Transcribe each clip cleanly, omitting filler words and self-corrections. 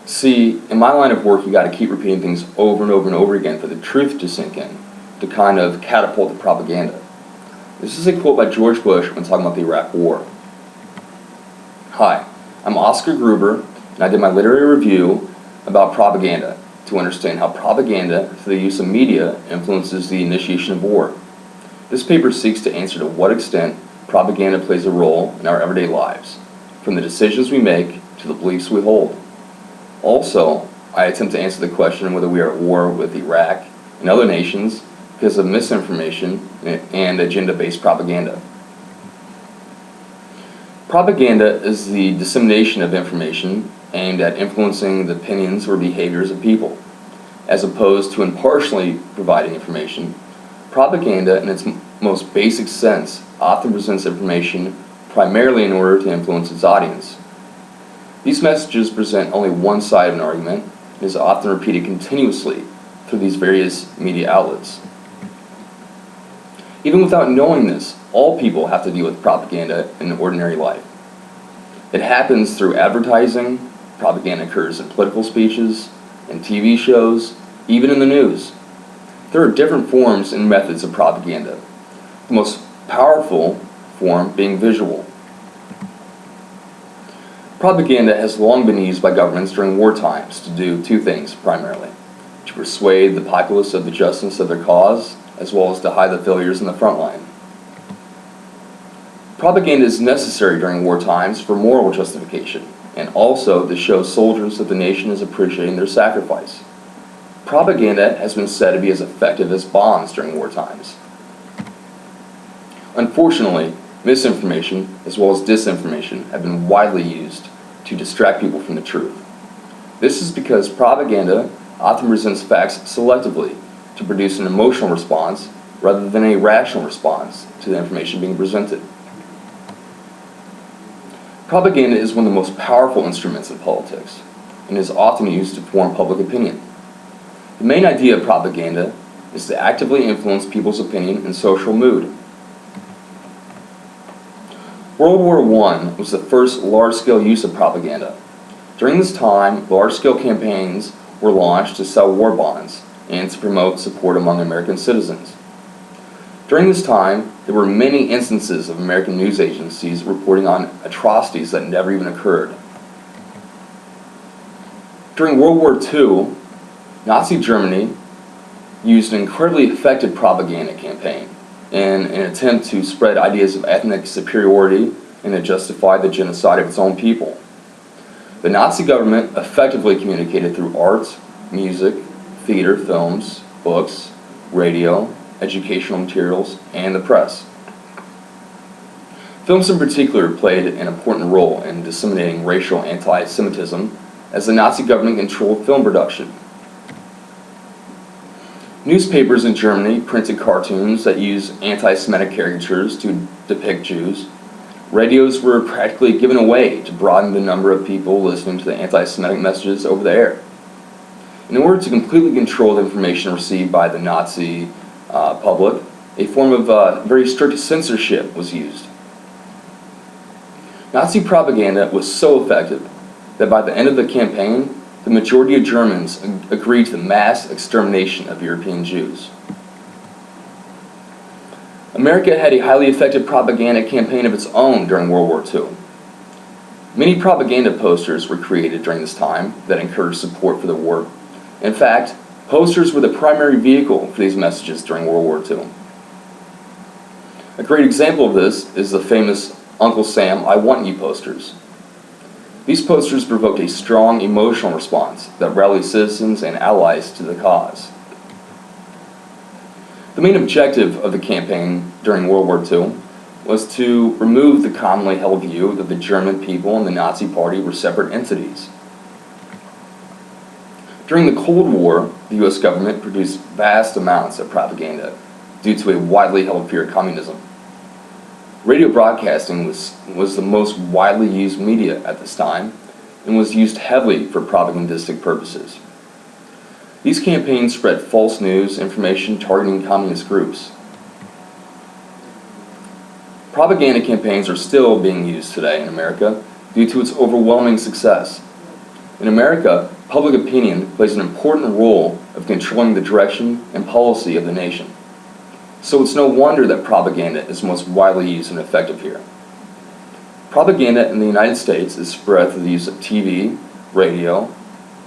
See, in my line of work, you got to keep repeating things over and over and over again for the truth to sink in, to kind of catapult the propaganda. This is a quote by George Bush when talking about the Iraq War. Hi, I'm Oscar Gruber, and I did my literary review about propaganda to understand how propaganda, through the use of media, influences the initiation of war. This paper seeks to answer to what extent propaganda plays a role in our everyday lives, from the decisions we make to the beliefs we hold. Also, I attempt to answer the question whether we are at war with Iraq and other nations because of misinformation and agenda-based propaganda. Propaganda is the dissemination of information aimed at influencing the opinions or behaviors of people. As opposed to impartially providing information, propaganda in its most basic sense often presents information primarily in order to influence its audience. These messages present only one side of an argument and is often repeated continuously through these various media outlets. Even without knowing this, all people have to deal with propaganda in ordinary life. It happens through advertising, propaganda occurs in political speeches, in TV shows, even in the news. There are different forms and methods of propaganda, the most powerful form being visual. Propaganda has long been used by governments during war times to do two things primarily: to persuade the populace of the justness of their cause, as well as to hide the failures in the front line. Propaganda is necessary during war times for moral justification, and also to show soldiers that the nation is appreciating their sacrifice. Propaganda has been said to be as effective as bombs during war times. Unfortunately, misinformation as well as disinformation have been widely used to distract people from the truth. This is because propaganda often presents facts selectively to produce an emotional response rather than a rational response to the information being presented. Propaganda is one of the most powerful instruments in politics and is often used to form public opinion. The main idea of propaganda is to actively influence people's opinion and social mood. World War I was the first large-scale use of propaganda. During this time, large-scale campaigns were launched to sell war bonds and to promote support among American citizens. During this time, there were many instances of American news agencies reporting on atrocities that never even occurred. During World War II, Nazi Germany used an incredibly effective propaganda campaign in an attempt to spread ideas of ethnic superiority and to justify the genocide of its own people. The Nazi government effectively communicated through art, music, theater, films, books, radio, educational materials, and the press. Films in particular played an important role in disseminating racial anti-Semitism as the Nazi government controlled film production. Newspapers in Germany printed cartoons that used anti-Semitic caricatures to depict Jews. Radios were practically given away to broaden the number of people listening to the anti-Semitic messages over the air. In order to completely control the information received by the Nazi public, a form of very strict censorship was used. Nazi propaganda was so effective that by the end of the campaign, the majority of Germans agreed to the mass extermination of European Jews. America had a highly effective propaganda campaign of its own during World War II. Many propaganda posters were created during this time that encouraged support for the war. In fact, posters were the primary vehicle for these messages during World War II. A great example of this is the famous Uncle Sam, I Want You posters. These posters provoked a strong emotional response that rallied citizens and allies to the cause. The main objective of the campaign during World War II was to remove the commonly held view that the German people and the Nazi Party were separate entities. During the Cold War, the U.S. government produced vast amounts of propaganda due to a widely held fear of communism. Radio broadcasting was the most widely used media at this time and was used heavily for propagandistic purposes. These campaigns spread false news, information targeting communist groups. Propaganda campaigns are still being used today in America due to its overwhelming success. In America, public opinion plays an important role of controlling the direction and policy of the nation. So it's no wonder that propaganda is most widely used and effective here. Propaganda in the United States is spread through the use of TV, radio,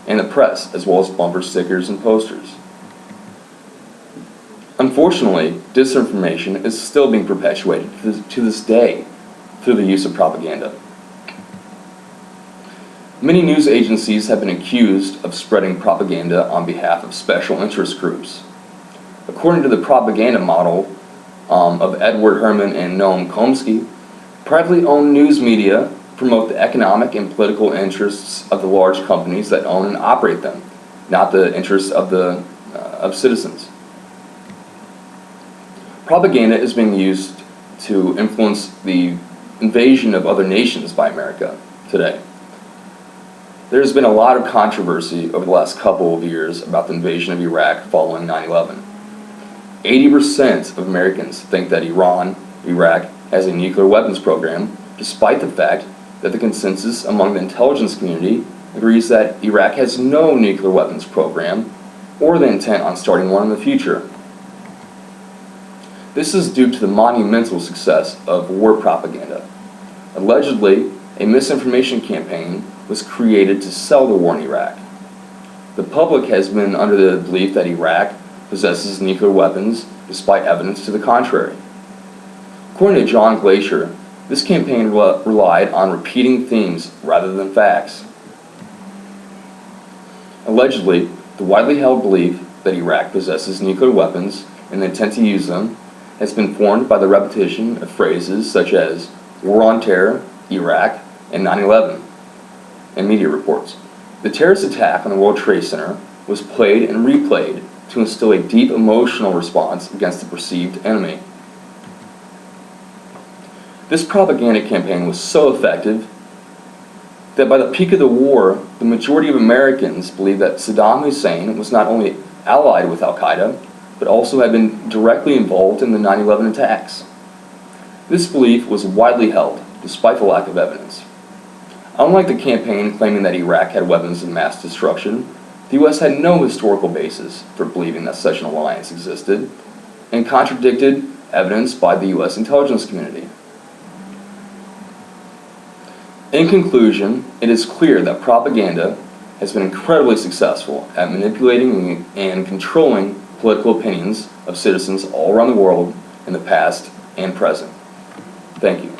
and the press, as well as bumper stickers and posters. Unfortunately, disinformation is still being perpetuated to this day through the use of propaganda. Many news agencies have been accused of spreading propaganda on behalf of special interest groups. According to the propaganda model of Edward Herman and Noam Chomsky, privately owned news media promote the economic and political interests of the large companies that own and operate them, not the interests of citizens. Propaganda is being used to influence the invasion of other nations by America today. There's been a lot of controversy over the last couple of years about the invasion of Iraq following 9/11. 80% of Americans think that Iraq has a nuclear weapons program, despite the fact that the consensus among the intelligence community agrees that Iraq has no nuclear weapons program or the intent on starting one in the future. This is due to the monumental success of war propaganda. Allegedly, a misinformation campaign was created to sell the war in Iraq. The public has been under the belief that Iraq possesses nuclear weapons despite evidence to the contrary. According to John Glacier, this campaign relied on repeating themes rather than facts. Allegedly, the widely held belief that Iraq possesses nuclear weapons and the intent to use them has been formed by the repetition of phrases such as war on terror, Iraq, and 9/11 in media reports. The terrorist attack on the World Trade Center was played and replayed to instill a deep emotional response against the perceived enemy. This propaganda campaign was so effective that by the peak of the war, the majority of Americans believed that Saddam Hussein was not only allied with Al-Qaeda, but also had been directly involved in the 9/11 attacks. This belief was widely held, despite the lack of evidence. Unlike the campaign claiming that Iraq had weapons of mass destruction, the U.S. had no historical basis for believing that such an alliance existed, and contradicted evidence by the U.S. intelligence community. In conclusion, it is clear that propaganda has been incredibly successful at manipulating and controlling political opinions of citizens all around the world in the past and present. Thank you.